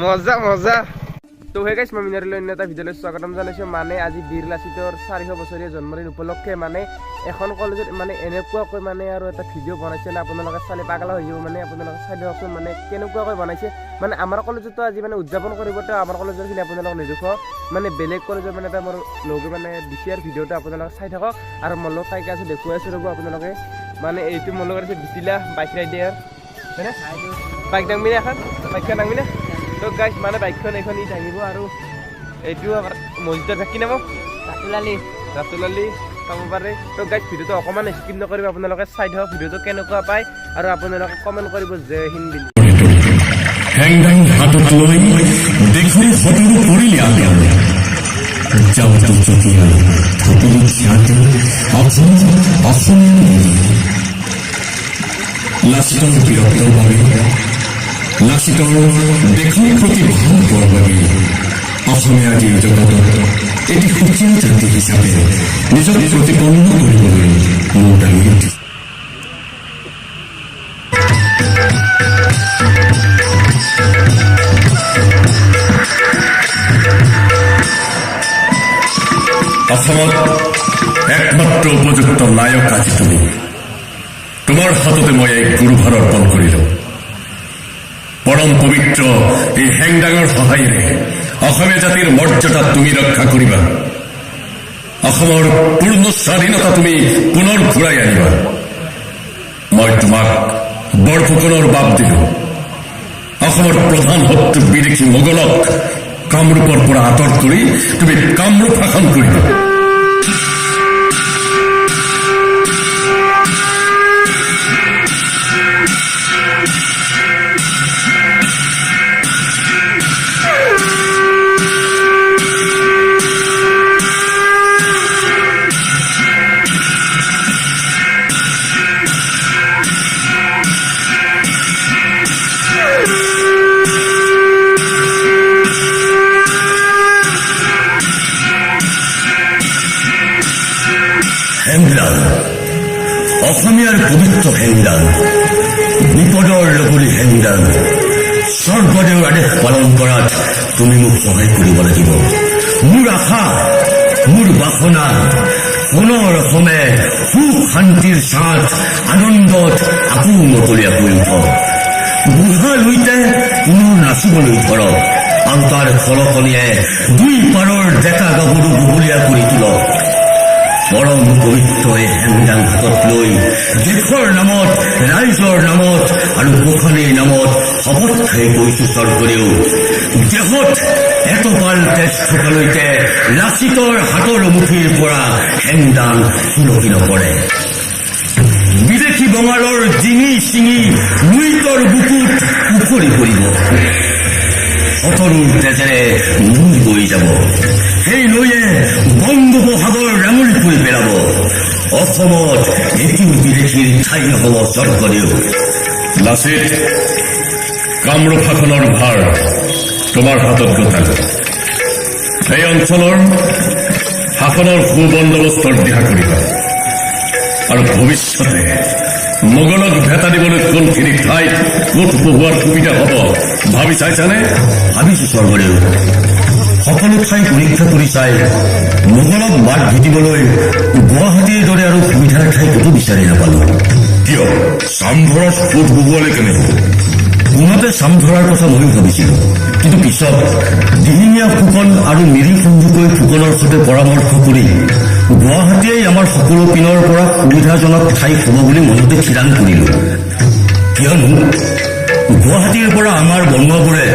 মজা মজা তো হে গাইস মই মিনাৰৰ অন্য এটা ভিডিঅ'লৈ স্বাগতম জনাইছো মানে আজি বীৰ লাচিতৰ 400 বছৰীয়া জন্মদিন উপলক্ষে মানে এখন কলেজত মানে এনেকুৱাকৈ মানে আৰু এটা ভিডিঅ' বনাইছে না আপোনালোকে চালে পাগল হৈ যাব মানে আপোনালোকে চাই দিয়কচোন মানে কেনেকুৱাকৈ বনাইছে মানে আমাৰ কলেজতো আজি মানে উদযাপন কৰিব তো আমাৰ কলেজৰ খিনি আপোনালোকক নেদেখো মানে বেলেগ কলেজৰ মানে এটা মোৰ লগে মানে দিশিয়াৰ ভিডিঅ'টো আপোনালোকে চাই থাকক আৰু মোৰ লগত তাইকে আছে দেখুৱাই আছো ৰ'ব আপোনালোকে মানে এইটো মোৰ লগত আছে বিটিলা বাইক ৰাইডাৰ হয়নে বাইক দাঙবি না এখন বাইকখন দাঙবি না তো গাইস মানে বাইকখন এখন ই দাঙিব আৰু এইটো আমাৰ মছজিদৰ কি নাম ৰাতুলালি চাব পাৰে তো গাইস ভিডিঅ'টো অকণমান স্কিপ নকৰিব আপোনালোকে চাই থাকক ভিডিঅ'টো কেনেকুৱা পায় আৰু আপোনালোকে কমেণ্ট কৰিব জয় হিন্দ বুলি হেংদাং হাতত লৈ দেখোঁ সতৰো পৰিলে আগাৰ যাওঁতে যেতিয়া থাকিলে খ্যাত অসমীয়া লাচিতৰ বীৰত্বৰ বাবে লাচিতৰ দেশৰ প্ৰতি ভাৱৰ বাবে অসমীয়া গীত জগতত এটি সুকীয়া জাতি হিচাপে নিজক প্ৰতিপন্ন কৰিবলৈ মূৰ দাঙি উঠিছে অসমত একমাত্ৰ উপযুক্ত নায়ক আজি তুমি তোমাৰ হাততে মই এক গুৰুভাৰ অৰ্পণ কৰিলো পৰম পবিত্ৰ এই হেংদাঙৰ সহায়েৰে অসমীয়া জাতিৰ মৰ্যাদা তুমি ৰক্ষা কৰিবা অসমৰ পূৰ্ণ স্বাধীনতা তুমি পুনৰ ঘূৰাই আনিবা মই তোমাক বৰফুকনৰ বাপ দিলো অসমৰ প্ৰধান শত্ৰু বিদেশী মোগলক কামৰূপৰ পৰা আঁতৰ কৰি তুমি কামৰূপ শাসন কৰিবা হেংদাং অসমীয়াৰ পবিত্ৰ হেংদাং বিপদৰ লগৰী হেংদাং স্বৰ্গদেউৰ আদেশ পালন কৰাত তুমি মোক সহায় কৰিব লাগিব মোৰ আশা মোৰ বাসনা পুনৰ অসমে সুখ শান্তিৰ ছাঁত আনন্দত আকৌ মুকলিয়া হৈ উঠক বুঢ়া লুইতে পুনৰ নাচিবলৈ ধৰক আৰু তাৰ খলকণীয়ে দুই পাৰৰ ডেকা গাভৰু বুবুলীয়া কৰি তোলক পৰম পবিত্ৰ এই হেংদাং হাতত লৈ দেশৰ নামত ৰাইজৰ নামত আৰু গোসানীৰ নামত শপত খাই কৈছো স্বৰ্গদেউ দেশত এটোপাল তেজ থকালৈকে লাচিতৰ হাতৰ মুঠিৰ পৰা হেংদাং সুৰকি নপৰে বিদেশী বঙালৰ জিঙি চিঙি লুইতৰ বুকুত উফৰি পৰিব সতৰুৰ তেজেৰে মূৰ বৈ যাব সেই নৈয়ে বংগোপসাগৰ ৰাঙলী কৰি পেলাব অসমত এটিও বিদেশীৰ ঠাই নহ'ব স্বৰ্গদেউ লাচিত কামৰূপ শাসনৰ ভাৰ তোমাৰ হাতত গতালো এই অঞ্চলৰ শাসনৰ সুবন্দোবস্তৰ দিহা কৰিবা আৰু ভৱিষ্যতে মোগলক ভেটা দিবলৈ কোনখিনি ঠাইত ক'ত পঢ়োৱাৰ সুবিধা হ'ব ভাবি চাইছানে ভাবিছো স্বৰ্গদেউ সকলো ঠাই পৰীক্ষা কৰি চাই মোগলক বাট ভেটিবলৈ গুৱাহাটীৰ দৰে আৰু সুবিধাৰ ঠাই ক'তো বিচাৰি নাপালো কিয় চামধৰাত ক'ত বহুৱালে কেনে হ'ব পুনতে চামধৰাৰ কথা ময়ো ভাবিছিলো কিন্তু পিছত দিহিঙীয়া ফুকন আৰু মিৰি সন্মুখৈ ফুকনৰ সৈতে পৰামৰ্শ কৰি গুৱাহাটীয়ে আমাৰ সকলো পিনৰ পৰা সুবিধাজনক ঠাই হ'ব বুলি মনতে থিৰাং কৰিলো কিয়নো গুৱাহাটীৰ পৰা আমাৰ বনুৱাবোৰে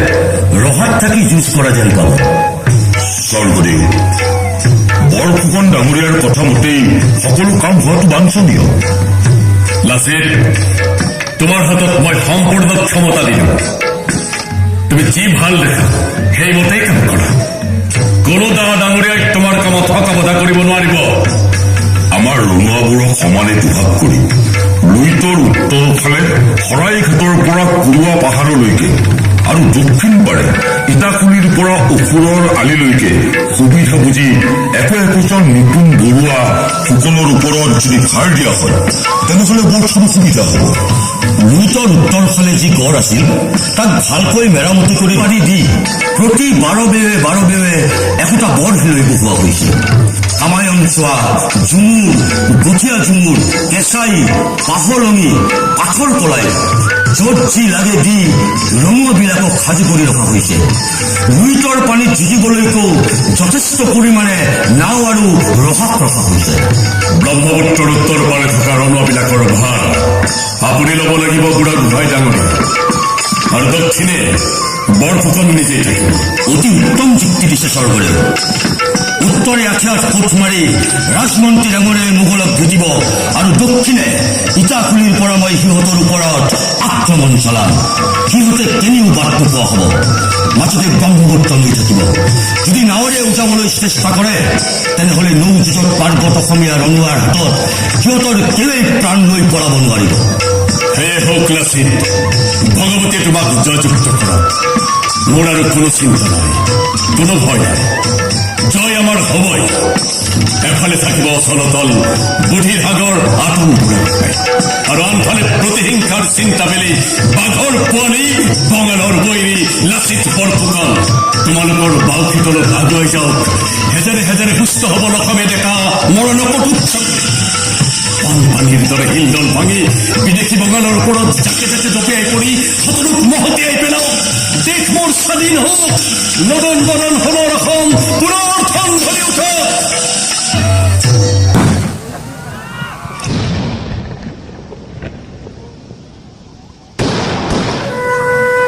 ৰহাত থাকি যুঁজ কৰা যেন পাব স্বৰ্গদেউ বৰফুকন ডাঙৰীয়াৰ কথা মতেই সকলো কাম হোৱাটো বাঞ্ছনীয় লাচিত তোমাৰ হাতত মই সম্পূৰ্ণ ক্ষমতা দিলো তুমি যি ভাল দেখা সেইমতেই কাম কৰা কোনো ডাঙৰীয়াই তোমাৰ কামত হকা বাধা কৰিব নোৱাৰিব আমাৰ ৰণুৱাবোৰক সমানে দুভাগ কৰি লুইতৰ উত্তৰ ফালে শৰাইঘাটৰ পৰা কুৰুৱা পাহাৰলৈকে আৰু দক্ষিণ পাৰে ইটাখুলিৰ পৰা অসুৰৰ আলিলৈকে সুবিধা বুজি একোজন নতুন বৰুৱা ফুকনৰ ওপৰত যদি ভাৰ দিয়া হয় তেনেহ'লে বৰ সুবিধা হ'ব লুইতৰ উত্তৰ ফালে যি গড় আছিল তাক ভালকৈ মেৰামতি কৰি পাৰি দি প্ৰতি 12 বেৱে একোটা বৰশিলৈ বহুৱা হৈছিল। কামায়ন চোৱা, ঝুমুৰ, গঠীয়া ঝুমুৰ, কেঁচাই, পাহলঙি, পাথৰ কলাই য'ত যি লাগে দি ৰঙুৱাবিলাকক সাজু কৰি ৰখা হৈছে। লুইতৰ পানীত যুঁজিবলৈকো যথেষ্ট পৰিমাণে নাও আৰু ৰসাক ৰখা হৈছে। ব্ৰহ্মপুত্ৰৰ উত্তৰ পাৰে থকা ৰঙুৱাবিলাকৰ ভাৰ আপুনি ল'ব লাগিব বুঢ়াগোহাঁই ডাঙৰীয়া, আৰু দক্ষিণে বৰফুকন নিজেই থাকিব। অতি উত্তম যুক্তি দিছে স্বৰ্গদেউ। উত্তৰে আঠিয়াত কোঠ মাৰি ৰাজমন্ত্ৰী ডাঙৰে মোগলক ভেটিব আৰু দক্ষিণে ইটাখুলিৰ পৰা মই সিহঁতৰ ওপৰত আক্ৰমণ চলাম। সিহঁতে কেনিও বাট নোপোৱা হ'ব, মাজতে ব্ৰহ্মপুত্ৰ নৈ থাকিব। যদি নাৱেৰে উঠাবলৈ চেষ্টা কৰে তেনেহ'লে নৌ যুঁজত পাৰ্বত অসমীয়া ৰঙুৱাৰ হাতত সিহঁতৰ কেৱেই প্ৰাণ লৈ পলাব নোৱাৰিব। হে হওক লাচিত, ভগৱতীয়ে তোমাক জয়যুক্ত কৰক। মোৰ আৰু কোনো চিন্তা নাই, কোনো ভয় নাই। জয় আমাৰ হ'বই। এফালে থাকিব অচলতল বুঢ়ীৰ সাগৰ আতুম বুঢ়াগোহাঁই, আৰু আনফালে প্ৰতিহিংসাৰ চিন্তা মেলি বাঘৰ পোৱালি বঙালৰ বৈৰী লাচিত বৰফুকন। তোমালোকৰ বাওখেতলত আগুৱাই যাওক। হেজাৰে হেজাৰে সুস্থ হ'ব অসমে ডেকা মৰণকটুক বানপানীৰ দৰে শিলডল ভাঙি বিদেশী বঙালৰ ওপৰত জাকে জাকে জপিয়াই পৰি সকলোক মহতিয়াই পেলাওক। দেশ মোৰ স্বাধীন হওক, নদন বদন সোণৰ অসম পুনৰ ঠন ধৰি উঠক।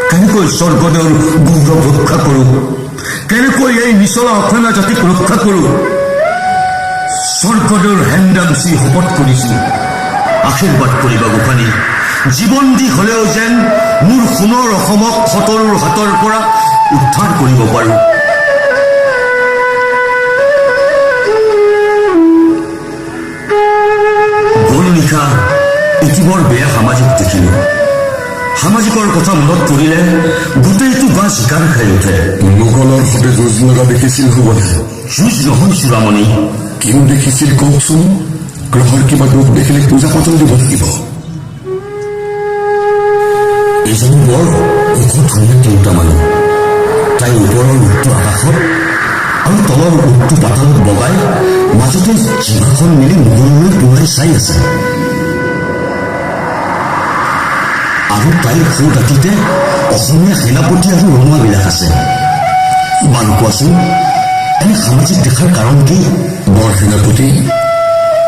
কেনেকৈ স্বৰ্গদেউৰ গৌৰৱ ৰক্ষা কৰোঁ, কেনেকৈ এই নিচলা অসমীয়া জাতিক ৰক্ষা কৰোঁ। স্বৰ্গদেউৰ হেণ্ডামচি শপত কৰিছিল, আশীৰ্বাদ কৰিবা গোসানী। জীৱন দি হ'লেও যেন মোৰ সোণৰ অসমক শত্ৰুৰ হাতৰ পৰা উদ্ধাৰ কৰিব পাৰোঁ। গ'ল নিশা এটি বৰ বেয়া সামাজিক দেখিলোঁ। সামাজিকৰ কথা মনত পৰিলে গোটেইটো গা চিকাৰ খাই উঠে। মোগলৰ সৈতে যুঁজ লগা দেখিছিল হ'বনে? যুঁজ নহয় চূড়ামণি। কিয় দেখিছিল কওকচোন? গ্ৰহৰ কিবা দুখ দেখিলে পূজা পাতল দিব লাগিব। এজনী বৰ ওখ ধুনীয়া তিনিটা মানুহ। তাই ওপৰৰ উঠটো আকাশত আৰু তলৰ উঠটো পাতালত বগাই মাজতে জিভাখন মেলি মোগললৈ দৌৰাই চাই আছে। আৰু তাইৰ সৌ দাঁতিতে অসমীয়া সেনাপতি আৰু ৰঙুৱাবিলাক আছে। বাৰু কোৱাচোন, এনে সামাজিক দেখাৰ কাৰণ কি? বৰ সেনাপতি,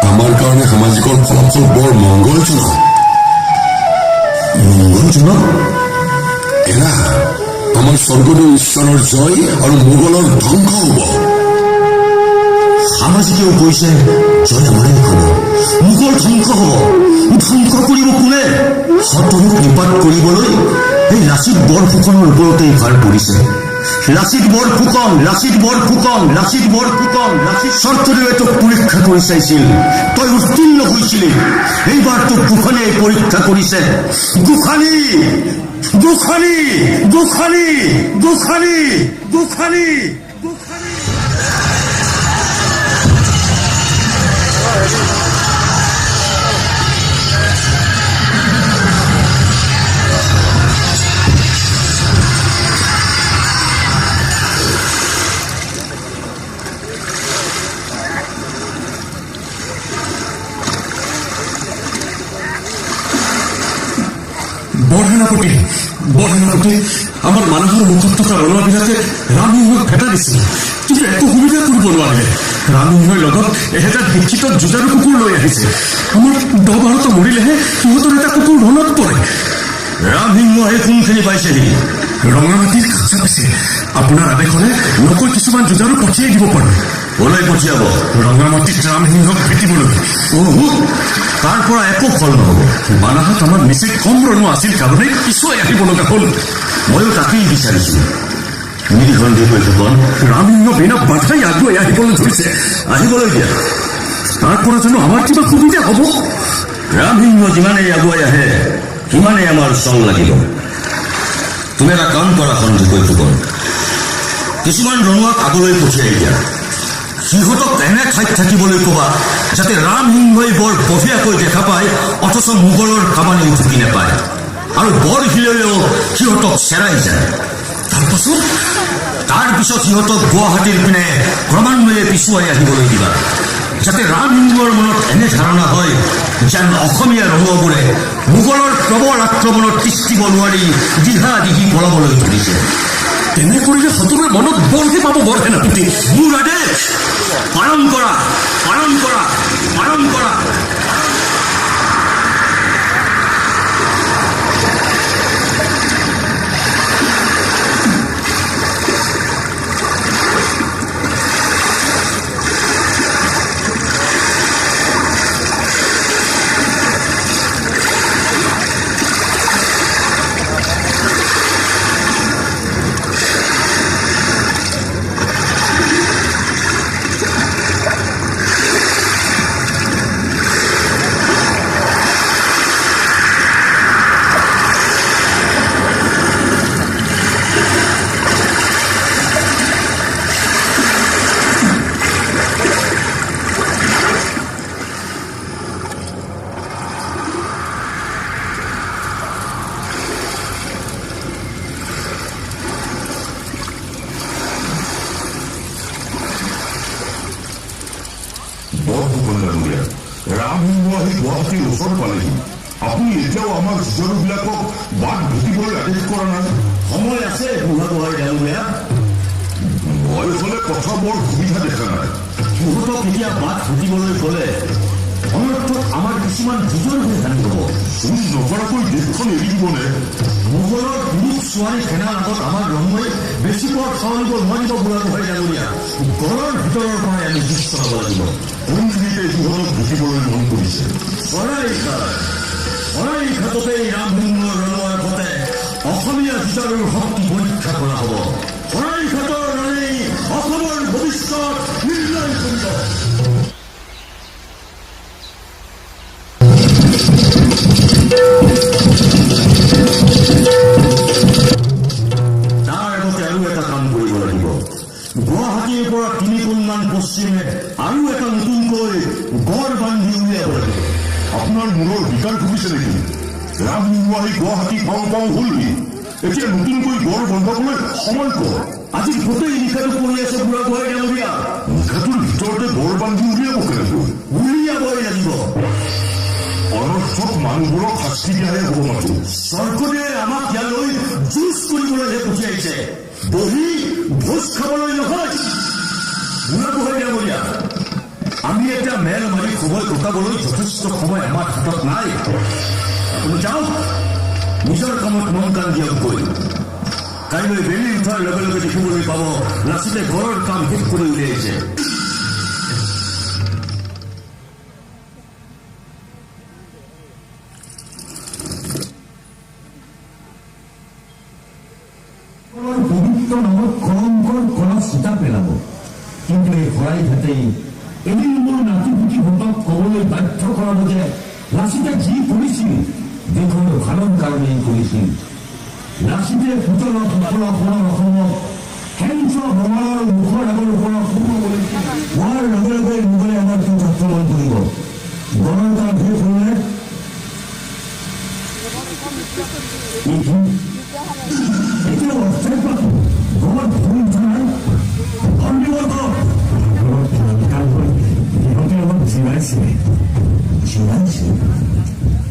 আমাৰ কাৰণে সামাজিকৰ ফলাফল বৰ মংগলজনক। মংগলজনক? এৰা, আমাৰ স্বৰ্গদেউ ঈশ্বৰৰ জয় আৰু মোগলৰ ধ্বংস হ'ব। সামাজিকেও কৈছে জয় আমাৰেই হ'ব, মোগল ধ্বংস হ'ব। ধ্বংস কৰিব কোনে? শত্ৰুক নিপাত কৰিবলৈ এই লাচিত বৰফুকনৰ ওপৰতেই ভাৰ পৰিছে। লাচিত বৰফুকন, লাচিত বৰফুকন, লাচিত বৰফুকন, লাচিত। স্বৰ্গদেৱে তোক পৰীক্ষা কৰি চাইছিল, তই উত্তীৰ্ণ হৈছিলি। এইবাৰ তোক গোসানীয়ে পৰীক্ষা কৰিছে। গোসানী, গোসানী, গোসানী, গোসানী, গোসানী, গোসানী। বৰসেনাপতি, আমাৰ মানুহৰ মুখত থকা ৰঙাবিলাকে ৰামসিংহক ভেটা দিছিল, কিন্তু একো সুবিধা কৰিব নোৱাৰিলে। ৰামসিংহৰ লগত এহেজাৰ শিক্ষিত যুঁজাৰু কুকুৰ লৈ আহিছে। আমাৰ 10-12টা মৰিলেহে সিহঁতৰ এটা কুকুৰ ৰণত পৰে। ৰামসিংহে কোনখিনি পাইছেহি? ৰঙামাটিৰ কাষা পিছে আপোনাৰ আদেশ হ'লে নকৈ কিছুমান যুঁজাৰু পঠিয়াই দিব পাৰোঁ। ক'লৈ পঠিয়াব? ৰঙামাটিত ৰামসিংহক ভেটিবলৈ। তাৰ পৰা একো ফল নহ'ব। বানাহাত আমাৰ নিচেই কম ৰঙা আছিল কাৰণে পিছুৱাই আহিব লগা হ'ল। ময়ো তাকেই বিচাৰিছোঁ। নিৰীক্ষণ বৈঠকত ৰামসিংহ বিনা বাধাই আগুৱাই আহিবলৈ ধৰিছে। আহিবলৈ দিয়া। তাৰ পৰা জানো আমাৰ কিবা সুবিধা হ'ব? ৰামসিংহ যিমানেই আগুৱাই আহে সিমানেই আমাৰ চং লাগিব। তুমি এটা কাম কৰা সন্ধি বৈঠকত, কিছুমান ৰঙুৱাক আগলৈ পঠিয়াই দিয়া। সিহঁতক এনে ঠাইত থাকিবলৈ ক'বা যাতে ৰামসিংহই বৰ বঢ়িয়াকৈ দেখা পায় অথচ মোগলৰ কামানিও ঢুকি নাপায় আৰু বৰশিলেও সিহঁতক চেৰাই যায়। তাৰপিছত সিহঁতক গুৱাহাটীৰ পিনে ক্ৰমান্বয়ে পিছুৱাই আহিবলৈ দিবা, যাতে ৰামসিংহৰ মনত এনে ধাৰণা হয় যেন অসমীয়া ৰঙবোৰে মোগলৰ প্ৰবল আক্ৰমণত তিষ্ঠিব নোৱাৰি দিহা দিহি পলাবলৈ ধৰিছে। তেনে কৰিলে শত্ৰুৱে মনত বৰহে পাব বৰসেনাপতি। মোৰ আদেশ পালন কৰা, পালন কৰা, পালন কৰা। ৰামসিংহ আহি গুৱাহাটীৰ ওচৰ পালেহি। আপুনি এতিয়াও আমাৰ যুঁজাৰুবিলাকক বাট ভেটিবলৈ আদেশ কৰা নাই। সময় আছে বুঢ়াগোহাঁই ডাঙৰীয়া। মই হলে কথা বৰ সুবিধা দেখা নাই। সিহঁতক এতিয়া বাট ভেটিবলৈ গ'লে অনৰ্থক আমাৰ কিছুমান যুঁজৰ হৈ ভাঙি হ'ব। যুঁজ নকৰাকৈ দেশখন এৰি দিবনে? মোগলৰ পুৰুষ ছোৱালী সেনাৰ আগত আমাৰ ৰঙৈ বেছি পৰ চলিব নোৱাৰিব বুঢ়াগোহাঁই ডাঙৰীয়া। গড়ৰ ভিতৰৰ পৰাই আমি যুঁজ চলাব লাগিব। কোনখিনিতে সিহঁতক ভেটিবলৈ মন কৰিছে? শৰাইঘাটতেই ৰামসিংহৰ ৰণৰ আগতে অসমীয়া যুঁজাৰুৰ শক্তি পৰীক্ষা কৰা হ'ব। শৰাইঘাটৰ ৰণেই অসমৰ ভৱিষ্যত নিৰ্ণয় কৰিব। তাৰ আগতে আৰু এটা কাম কৰিব লাগিব। গুৱাহাটীৰ পৰা 3 কোণমান পশ্চিমে আৰু এটা নতুনকৈ গড় বান্ধি উলিয়াব লাগিব। আপোনাৰ মূৰৰ বিকাৰ ঘটিছে নেকি? ৰামসিংহ আহি গুৱাহাটী পাওঁ পাওঁ হলহি। এতিয়া নতুনকৈ গড় বন্ধাবলৈ সময় কৰ। আজি গোটেই নিশাটো পৰি আছে বুঢ়াগোহাঁই ডাঙৰীয়া। নিশাটোৰ ভিতৰতে গড় বান্ধি উলিয়াব কেনেকৈ? উলিয়াবই লাগিব। অনৰ্থক মানুহবোৰক শাস্তি দিয়াহে হ'ব মাথো। চৰকাৰে আমাক ইয়ালৈ যুঁজ কৰিবলৈহে পঠিয়াইছে, বহি ভোজ খাবলৈ নহয়। বুঢ়াগোহাঁই ডাঙৰীয়া, আমি এতিয়া মেল মাৰি সময় কটাবলৈ যথেষ্ট সময় আমাৰ হাতত নাই। আপুনি যাওক, নিজৰ কামত মন কাণ দিয়কগৈ। কাইলৈ বেলি উঠাৰ লগে লগে দেখিবলৈ পাব লাচিতে ঘৰৰ কাম শেষ কৰি উলিয়াইছে। পবিত্ৰ নামত কলংকৰ কলা চিতা পেলাব। কিন্তু এই শৰাইঘাটেই এদিন মোৰ নাতিপুতিহঁতক ক'বলৈ বাধ্য কৰাব যে লাচিতে যি কৰিছিল দেশৰ ভালৰ কাৰণেই কৰিছিল। লাচিতে 17 অসমত হেঞ্চ ভ্ৰমণৰ মুখৰ আগৰ পৰা সোমাবলৈ হোৱাৰ লগে লগে মোগলে আমাৰ কিন্তু আক্ৰমণ কৰিব। গণৰ কাম শেষ হ'লে এতিয়াও অস্ত্ৰেপাত ঘৰত ভুল নাই। সিহঁতে অলপ জিৰাইছিলে।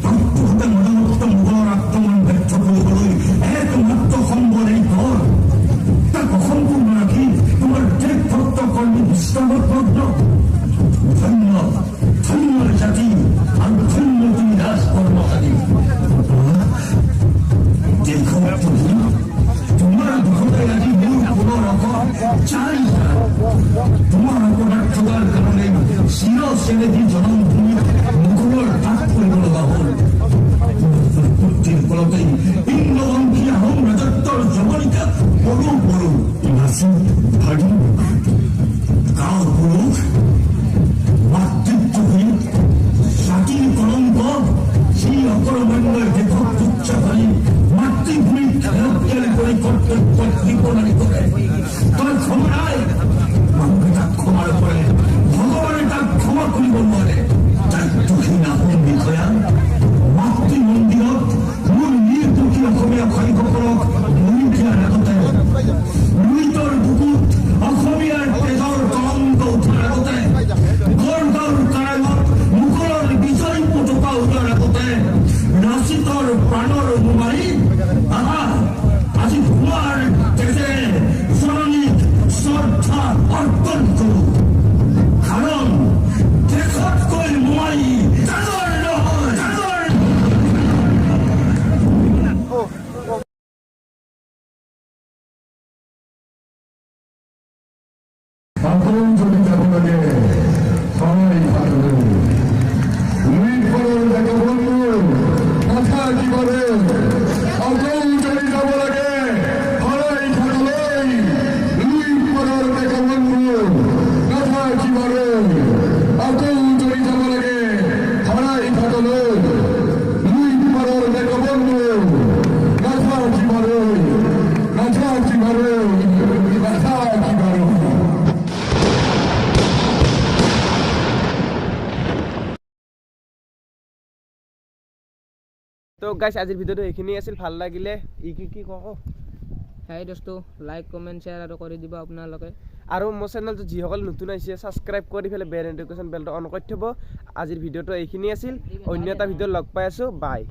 তাহঁতে মতামত মোগলৰ আক্ৰমণ ব্যৰ্থ কৰিবলৈ একমাত্ৰ সম্বল এই ঘৰ। তাক অসম্পূৰ্ণ ৰাখি তোমাৰ দেশ ভক্ত কৰ্মী বিশ্ৰামত ভগ্ন। ধন্য ধন্য জাতি আৰু ধন্য তুমি ৰাজ কৰ্মচাৰী। দেশত তোমাৰ দুখতে আজি মোৰ পুনৰ অকল চাই তোমাৰ অপৰাধ থকাৰ কাৰণে চিৰ চেনেহী জনমভূমি মোগলৰ তাত কৰিব লগা হ'ল। পুত্ৰীৰ ফলতেই ইন্দ্ৰবংশী আহোম ৰাজত্বৰ জমনিকা পৰু পৰু নাচি ভাগি গাঁৱৰ পুৰুষ মাতৃত্বহীন জাতিৰ কলংক যি অকৰ্মণ্যৰ দেশক তুচ্ছাকাৰী মাতৃভূমিক খেলকেলি কৰি কৰ্তব্যত বিপণালী কৰে। তই ক্ষমা নাই। মানুহে তাক ক্ষমাৰ কৰে, ভগৱানে তাক ক্ষমা কৰিব নোৱাৰে দায়িত্বহীন আহোম বিষয়া মাতৃ মন্দিৰত মোৰ নিৰ্দোষী অসমীয়া ভাইসকলক মৰি দিয়াৰ আগতে মৃতৰ বুকুত অসমীয়াৰ তেজৰ কলংক উঠাৰ আগতে গড়গাঁৱৰ কাৰাগাৰত মোগলৰ বিজয় পতাকা উঠাৰ আগতে লাচিতৰ প্ৰাণৰ মোমাৰি আজি তোমাৰ তেজেৰে জননীক শ্ৰদ্ধা অৰ্পণ কৰোঁ কাৰণ দেশতকৈ মোমাৰি ডাঙৰ নহয় ডাঙৰ আপন যদি যাব লাগে সবাই ভালো লুই পড়ার দেখা বন্ধু কথা কি করে আপন যদি যাব লাগে সবাই থাকলে লুই পড়ার দেখা বন্ধু কথা কি করে আপন যদি যাব লাগে সবাই থাকলে লুই পড়ার দেখা বন্ধু কথা কি করে কথা কি করে কথা কি করে তো গাইছ আজিৰ ভিডিঅ'টো এইখিনি আছিল ভাল লাগিলে কি কওঁ হাই দোস্তো লাইক কমেণ্ট শ্বেয়াৰ আৰু কৰি দিব আপোনালোকে আৰু মোৰ চেনেলটো যিসকল নতুন আহিছে ছাবস্ক্ৰাইব কৰি পেলাই বেল নটিফিকেশ্যন বেলটো অন কৰি থ'ব আজিৰ ভিডিঅ'টো এইখিনি আছিল অন্য এটা ভিডিঅ'ত লগ পাই আছোঁ বাই